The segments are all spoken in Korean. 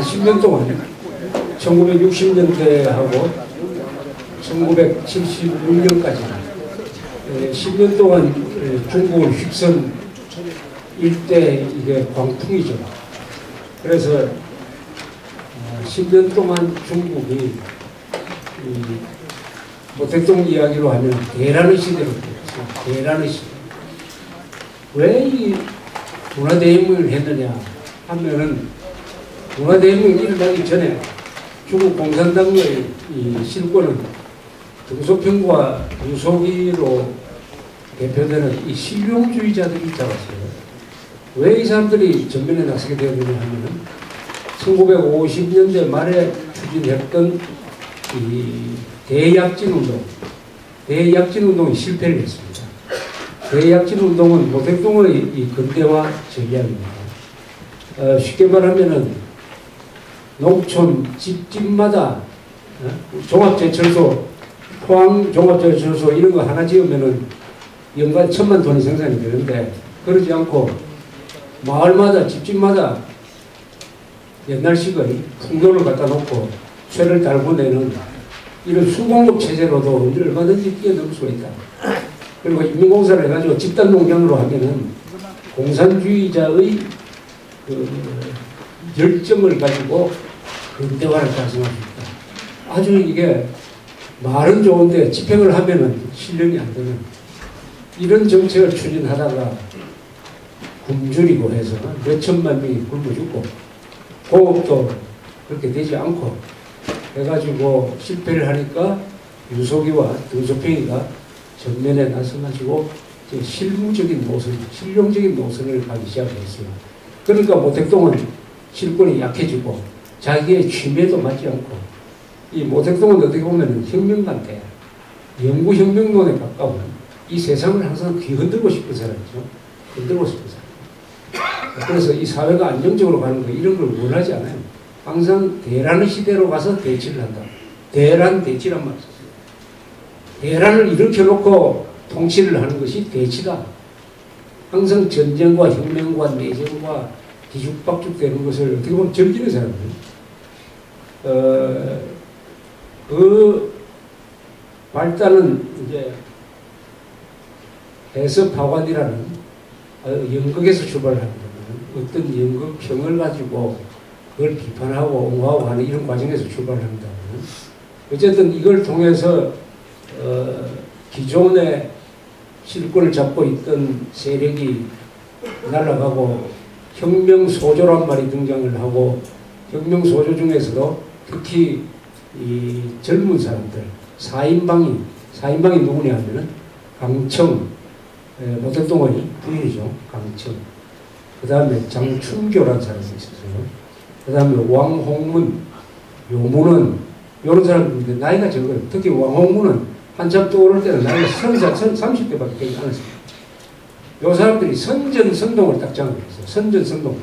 10년 동안 1960년대하고 1976년까지 10년 동안 중국을 휩쓴 일대 이게 광풍이죠. 그래서 10년 동안 중국이 모택동 이야기로 하면 대란의 시대로 되었어요. 대란의 시대. 왜 이 문화대혁명을 했느냐 하면은 문화대혁명이 일어나기 전에 중국 공산당의 이 실권은 등소평과 유소기로 대표되는 이 실용주의자들이 잡았어요. 왜 이 사람들이 전면에 나서게 되었느냐 하면은 1950년대 말에 추진했던 이 대약진 운동이 실패를 했습니다. 대약진 운동은 모택동의 이 근대화 전략입니다. 쉽게 말하면은 농촌 집집마다 종합제철소, 포항 종합제철소 이런 거 하나 지으면은 연간 1,000만 톤이 생산이 되는데 그러지 않고 마을마다 집집마다 옛날식의 풍炉를 갖다 놓고 쇠를 달고 내는 이런 수공업 체제로도 얼마든지 뛰어넘을 수가 있다. 그리고 인민공사를 해가지고 집단 농장으로 하면은 공산주의자의 그 열정을 가지고 근대화를 달성할 수 있다. 아주 이게 말은 좋은데 집행을 하면은 실현이 안 되는 이런 정책을 추진하다가 굶주리고 해서 몇천만 명이 굶어 죽고 공업도 그렇게 되지 않고 해가지고 실패를 하니까 유소기와 등소평이가 전면에 나서가지고 실무적인 노선, 실용적인 노선을 가기 시작했어요. 그러니까 모택동은 실권이 약해지고 자기의 취미에도 맞지 않고 이 모택동은 어떻게 보면 혁명가인데 연구혁명론에 가까운 이 세상을 항상 뒤흔들고 싶은 사람이죠. 흔들고 싶은 사람. 그래서 이 사회가 안정적으로 가는 거 이런 걸 원하지 않아요. 항상 대란의 시대로 가서 대치를 한다. 대란 대치란 말을 썼어요. 대란을 일으켜놓고 통치를 하는 것이 대치다. 항상 전쟁과 혁명과 내전과 뒤죽박죽 되는 것을 어떻게 보면 즐기는 사람들. 그 발단은 이제 해석파관이라는 연극에서 출발을 합니다. 어떤 연극평을 가지고 그걸 비판하고 옹호하고 하는 이런 과정에서 출발을 합니다. 어쨌든 이걸 통해서 기존의 실권을 잡고 있던 세력이 날아가고 혁명소조란 말이 등장을 하고 혁명소조 중에서도 특히 이 젊은 사람들 사인방이 누구냐 하면은 강청 모택동의 부인이죠. 강청. 그 다음에 장춘교라는 사람이 있었어요. 그 다음에 왕홍문, 요문은 이런 사람들인데 나이가 적어요. 특히 왕홍문은 한참 떠오를 때는 나이가 30대밖에 되지 않았습니다. 이 사람들이 선전선동을 딱 장을 했어요. 선전선동.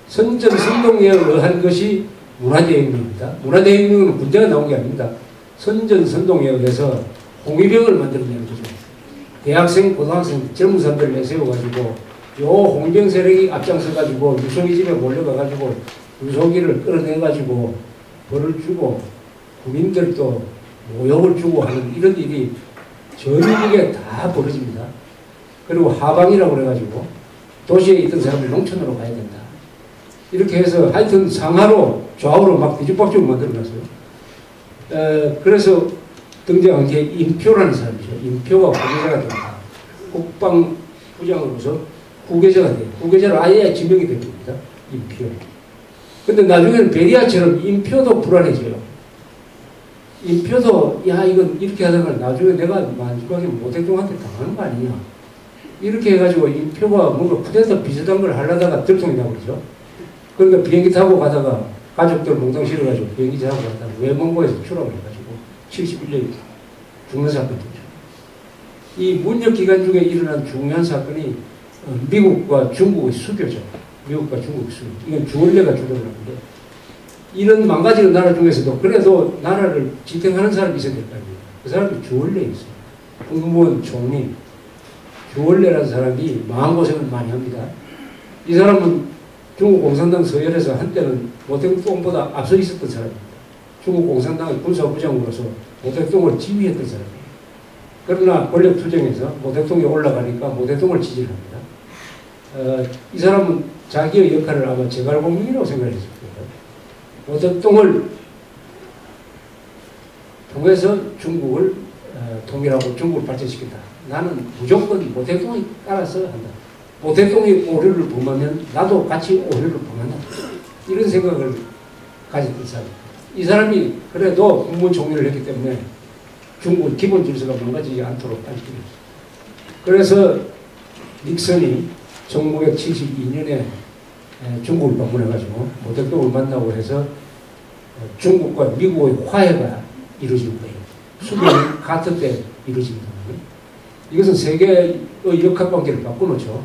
선전선동에 의한 것이 문화대혁명입니다. 문화대혁명은 문제가 나온 게 아닙니다. 선전선동에 의해서 홍위병을 만들어내는 거죠. 대학생, 고등학생, 젊은 사람들을 내세워가지고 요 홍위병 세력이 앞장서가지고 유소기 집에 몰려가가지고 유소기를 끌어내가지고 벌을 주고 국민들도 모욕을 주고 하는 이런 일이 전국에 다 벌어집니다. 그리고 하방이라고 그래가지고 도시에 있던 사람들이 농촌으로 가야 된다. 이렇게 해서 하여튼 상하로 좌우로 막 뒤죽박죽 만들어놨어요. 그래서 등장한 게 인표라는 사람이죠. 인표가 후계자가 됩니다. 국방부장으로서 후계자가 돼요. 후계자로 아예 지명이 됩니다. 인표. 근데 나중에는 베리아처럼 인표도 불안해져요. 인표도 야 이건 이렇게 하다가 나중에 내가 마지막에 모택동한테 당하는 거 아니냐. 이렇게 해가지고 인표가 뭔가 쿠데타 비슷한 걸 하려다가 들통이 나고 그러죠. 그러니까 비행기 타고 가다가 가족들 몽땅 실어가지고 비행기 타고 가다가 외mon고에서 추락을 해가지고 71년에 죽는 사건이죠. 이 문혁 기간 중에 일어난 중요한 사건이 미국과 중국의 수교죠. 미국과 중국의 수교. 이건 주얼레가 주도를 하는데 이런 망가지는 나라 중에서도 그래도 나라를 지탱하는 사람이 있어야 될 거 아니에요. 그 사람이 주얼레였어요. 홍문원 총리. 주얼레라는 사람이 마음고생을 많이 합니다. 이 사람은 중국 공산당 서열에서 한때는 모택동보다 앞서 있었던 사람입니다. 중국 공산당의 군사부장으로서 모택동을 지휘했던 사람입니다. 그러나 권력 투쟁에서 모택동에 올라가니까 모택동을 지지를 합니다. 이 사람은 자기의 역할을 아마 제갈공명이라고 생각했을 거예요. 모택동을 통해서 중국을 통일하고 중국을 발전시킨다. 나는 무조건 모택동에 따라서 한다. 모택동이 오류를 범하면 나도 같이 오류를 범한다. 이런 생각을 가졌던 사람입니다. 이 사람이 그래도 국무총리를 했기 때문에 중국 기본 질서가 망가지지 않도록 할 필요 있습니다. 그래서 닉슨이 1972년에 중국을 방문해가지고 모택동을 만나고 해서 중국과 미국의 화해가 이루어진 거예요. 수교는 카터 때 이루어진 거예요. 이것은 세계의 역학관계를 바꿔놓죠.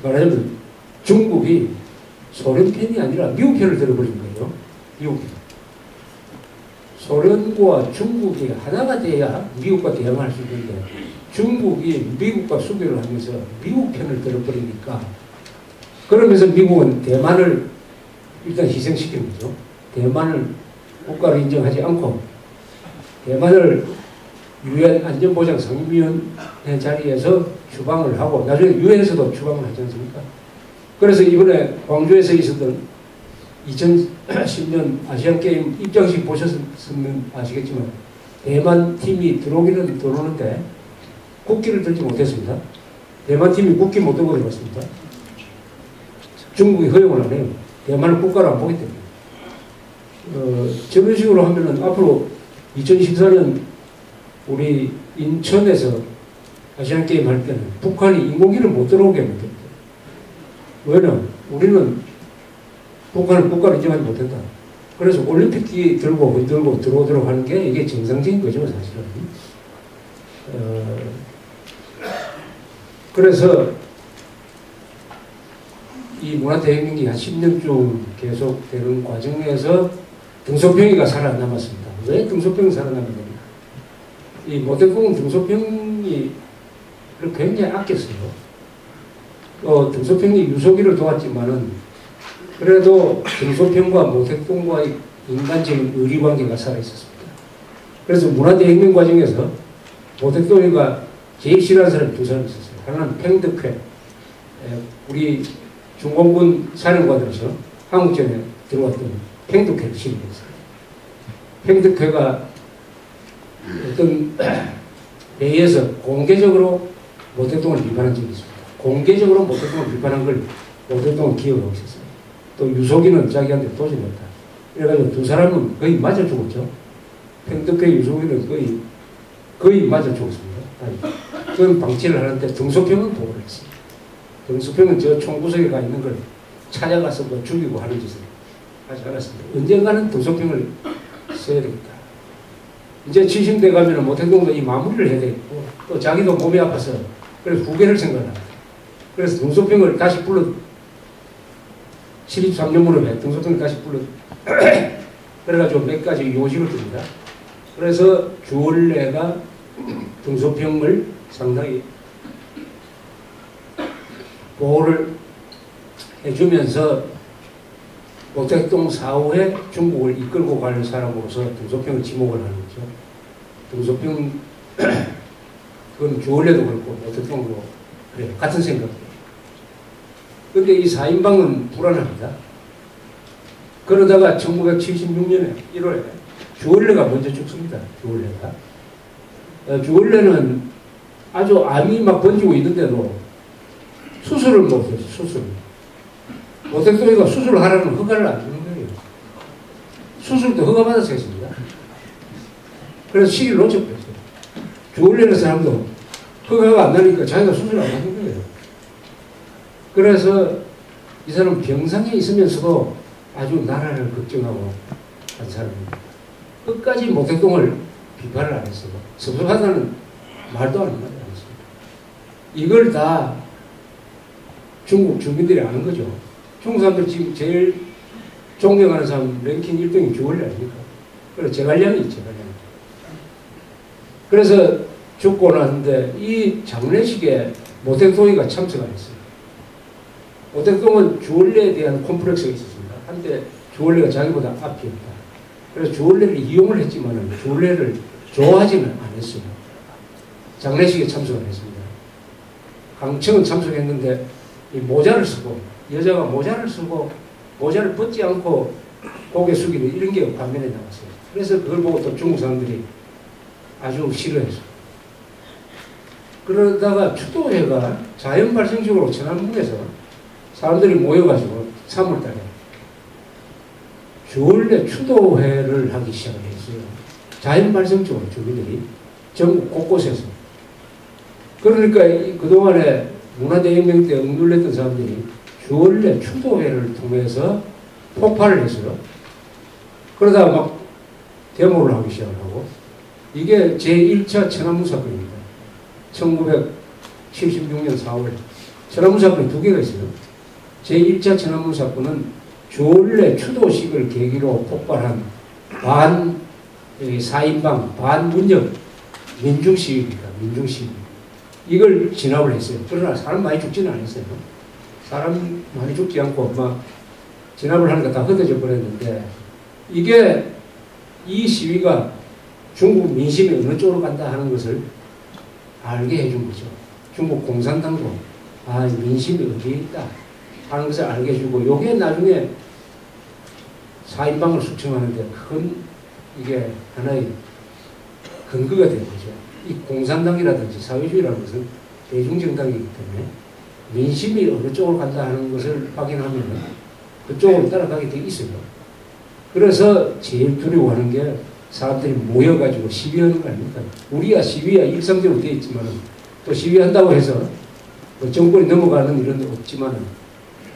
말하자면 중국이 소련 편이 아니라 미국 편을 들어버린 거예요. 미국 편. 소련과 중국이 하나가 돼야 미국과 대응할 수 있는데 중국이 미국과 수교를 하면서 미국 편을 들어버리니까 그러면서 미국은 대만을 일단 희생시키는 거죠. 대만을 국가로 인정하지 않고 대만을 유엔 안전보장 상임위원회 자리에서 추방을 하고 나중에 유엔에서도 추방을 하지 않습니까? 그래서 이번에 광주에서 있었던 2010년 아시안게임 입장식 보셨으면 아시겠지만 대만 팀이 들어오기는 들어오는데 국기를 들지 못했습니다. 대만 팀이 국기 못 들고 들어갔습니다. 중국이 허용을 안 해요. 대만을 국가로 안 보기 때문에. 저런 식으로 하면은 앞으로 2014년 우리 인천에서 아시안게임 할 때는 북한이 인공기를 못 들어오게 하면 됩니다. 왜냐면 우리는 북한을 국가로 인정하지 못한다. 그래서 올림픽기 들고 흔들고 들어오도록 하는 게 이게 정상적인 거죠, 사실은. 그래서 이 문화대혁명이 한 10년쯤 계속되는 과정에서 등소평이가 살아남았습니다. 왜 등소평이 살아남았느냐? 이 모택동은 등소평이 굉장히 아꼈어요. 등소평이 유소기를 도왔지만은 그래도 등소평과 모택동과의 인간적인 의리관계가 살아있었습니다. 그래서 문화대혁명 과정에서 모택동이가 제일 싫어하는 사람이 두 사람이 있었어요. 하나는 팽덕회, 우리 중공군 사령관으로서 한국전에 들어왔던 팽덕회를 싫어했어요. 팽덕회가 어떤 회의에서 공개적으로 모택동을 비판한 적이 있습니다. 공개적으로 모택동을 비판한 걸 모택동은 기억하고 있었어요. 또 유소기는 자기한테 도전했다. 그래가지고 두 사람은 거의 맞아 죽었죠. 팽덕회 유소기는 거의 맞아 죽었습니다. 그건 방치를 하는데 등소평은 보고를 했습니다. 등소평은 저 총구석에 가 있는 걸 찾아가서 뭐 죽이고 하는 짓을 하지 않았습니다. 언젠가는 등소평을 써야 되겠다. 이제 70대 가면은 모택동도 이 마무리를 해야 되겠고 또 자기도 몸이 아파서 그래서 후계를 생각합니다. 그래서 등소평을 다시 불러 73년 무렵에 등소평을 다시 불러 그래가지고 몇 가지 요식을 듭니다. 그래서 주원래가 등소평을 상당히 보호를 해주면서 모택동 사후에 중국을 이끌고 가는 사람으로서 등소평을 지목을 하는 거죠. 등소평 그건 주원래도 그렇고 모택동도 그래요. 같은 생각이에요. 그런데 이 4인방은 불안합니다. 그러다가 1976년에 1월에 주원래가 먼저 죽습니다. 주원래는 아주 암이 막 번지고 있는데도 수술을 못해요. 모택동이가 수술을 하라는 허가를 안 주는 거예요. 수술도 허가받아서 했습니다. 그래서 시기를 놓쳐버렸어요. 주원래는 사람도 허가가 안 나니까 자기가 수술을 안 하는 거예요. 그래서 이 사람은 병상에 있으면서도 아주 나라를 걱정하고 한 사람입니다. 끝까지 모택동을 비판을 안 했어요. 섭섭하다는 말도 안 했습니다. 이걸 다 중국 주민들이 아는 거죠. 중국 사람들 지금 제일 존경하는 사람 랭킹 1등이 주원래 아닙니까? 그래서 제갈량이 있죠. 그래서 죽고 나는데 이 장례식에 모택동이가 참석 안 했어요. 모택동은 주원래에 대한 콤플렉스가 있었습니다. 한때 주원래가 자기보다 앞이었다. 그래서 주원래를 이용을 했지만 주원래를 좋아하지는 않았어요. 장례식에 참석을 했습니다. 강청은 참석했는데 이 모자를 쓰고 여자가 모자를 쓰고 모자를 벗지 않고 고개 숙이는 이런 게 화면에 나왔어요. 그래서 그걸 보고 또 중국 사람들이 아주 싫어했어요. 그러다가 추도회가 자연 발생적으로 천안문에서 사람들이 모여가지고 3월달에 주원래 추도회를 하기 시작을 했어요. 자연 발생적으로 주민들이 전국 곳곳에서. 그러니까 그동안에 문화대혁명 때 억눌렸던 사람들이 주원래 추도회를 통해서 폭발을 했어요. 그러다가 막 데모를 하기 시작을 하고, 이게 제1차 천안문 사건입니다. 1976년 4월 천안문 사건이 두 개가 있어요. 제1차 천안문 사건은 주원래 추도식을 계기로 폭발한 반 4인방 반문역 민중시위입니다. 민중시위. 이걸 진압을 했어요. 그러나 사람 많이 죽지는 않았어요. 사람 많이 죽지 않고 막 진압을 하니까 다 흩어져 버렸는데, 이게 이 시위가 중국 민심이 어느 쪽으로 간다 하는 것을 알게 해준 거죠. 중국 공산당도 민심이 어디에 있다 하는 것을 알게 해주고, 이게 나중에 4인방을 숙청하는데 큰 이게 하나의 근거가 된 거죠. 이 공산당이라든지 사회주의라는 것은 대중정당이기 때문에 민심이 어느 쪽으로 간다 하는 것을 확인하면 그쪽으로 따라가게 돼 있어요. 그래서 제일 두려워하는 게 사람들이 모여가지고 시위하는 거 아닙니까? 우리야 시위야 일상적으로 되어 있지만 또 시위한다고 해서 뭐 정권이 넘어가는 이런 데 없지만,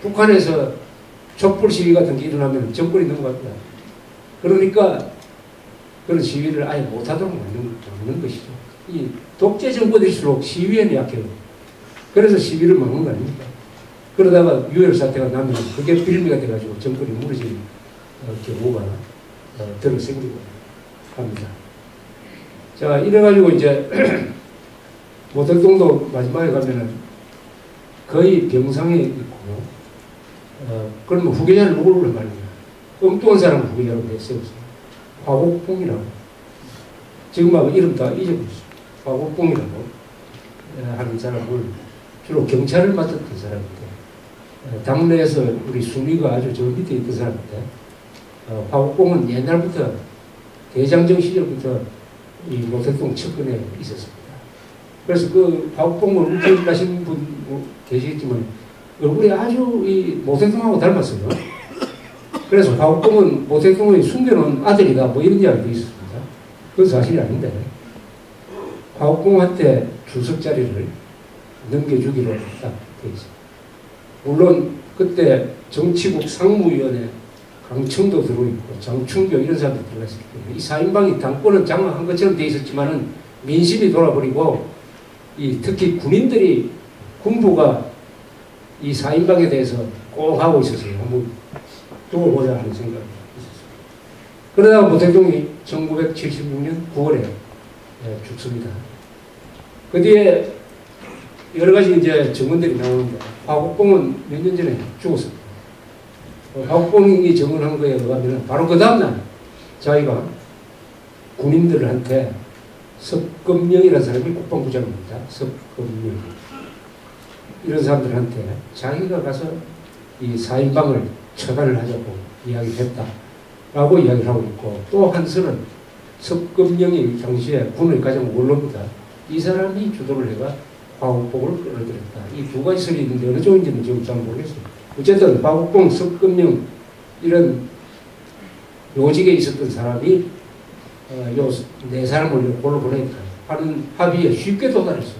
북한에서 촛불 시위 같은 게 일어나면 정권이 넘어갑니다. 그러니까 그런 시위를 아예 못하도록 막는 것이죠. 이 독재 정권일수록 시위에는 약해요. 그래서 시위를 막는 거 아닙니까? 그러다가 유혈 사태가 나면 그게 빌미가 돼가지고 정권이 무너지는 경우가 들어 생기고 합니다. 자, 이래가지고 이제 모택동도 마지막에 가면은 거의 병상에 있고, 그러면 후계자를 누구를 부르는 말이냐? 엉뚱한 사람을 후계자로 내세웠어요. 화곡봉이라고. 지금 막 이름 다 잊어버렸어요. 화곡봉이라고 하는 사람을 주로 경찰을 맡았던 사람인데, 당내에서 우리 순위가 아주 저 밑에 있던 사람인데, 화곡봉은 옛날부터 대장정 시절부터 이 모택동 측근에 있었습니다. 그래서 그 화곡봉을 움직이신 분 계시겠지만 얼굴이 아주 이 모택동하고 닮았어요. 그래서 화곡봉은 모택동의 숨겨놓은 아들이다 뭐 이런 이야기도 있었습니다. 그건 사실이 아닌데, 화곡봉한테 주석 자리를 넘겨주기로 딱 돼 있어요. 물론 그때 정치국 상무위원회 강청도 들어있고 장충교 이런 사람들 들어갔을 때문에 이 4인방이 당권은 장악한 것처럼 돼 있었지만은 민심이 돌아버리고, 이 특히 군인들이 군부가 이 4인방에 대해서 꼭 하고 있었어요. 한번 두고 보자 하는 생각이 있었어요. 그러다가 모택동이 1976년 9월에 죽습니다. 그 뒤에 여러 가지 이제 증언들이 나오는데, 화곡봉은 몇 년 전에 죽었습니다. 화곡봉이 증언한 거에 의하면 바로 그 다음날 자기가 군인들한테, 석금령이라는 사람이 국방부장입니다. 석금령. 이런 사람들한테 자기가 가서 이 4인방을 처단을 하자고 이야기했다 라고 이야기를 하고 있고, 또 한 설은 석금령이 당시에 군의 가장 원로입니다. 이 사람이 주도를 해가 화곡봉을 끌어들였다. 이 두 가지 설이 있는데 어느 쪽인지는 지금 잘 모르겠어요. 어쨌든 화곡봉, 석금령 이런 요직에 있었던 사람이 요 네 사람을 골로 보내니까 하는 합의에 쉽게 도달했어요.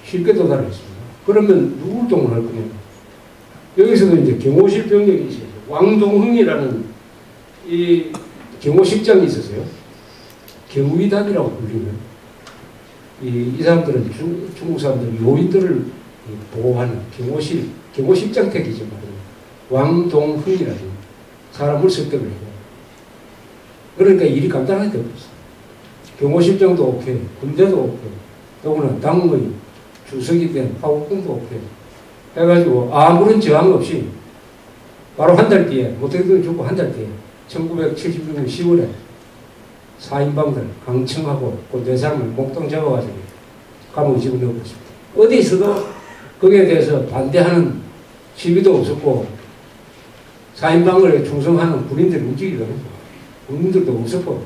쉽게 도달했습니다. 그러면 누굴 동원할 거냐? 여기서도 이제 경호실 병력이 있어요. 왕동흥이라는 이 경호실장이 있었어요. 경위단이라고 불리는 이 사람들은 중국 사람들은 요인들을 보호하는 경호실장 택이죠. 왕동흥이라는 사람을 설득을 해요. 그러니까 일이 간단하게 되어버렸어요. 경호실장도 오케이, 군대도 오케이, 더구나 당의 주석이 된 화곡봉도 오케이. 해가지고 아무런 저항 없이 바로 한 달 뒤에 모태도 죽고 한 달 뒤에 1976년 10월에 4인방들 강청하고 그 네 사람을 목동 잡아가지고 감옥에 집어넣고 있습니다. 어디 있어도 거기에 대해서 반대하는 시비도 없었고 4인방을 충성하는 군인들이 움직이더라고요. 군인들도 없었고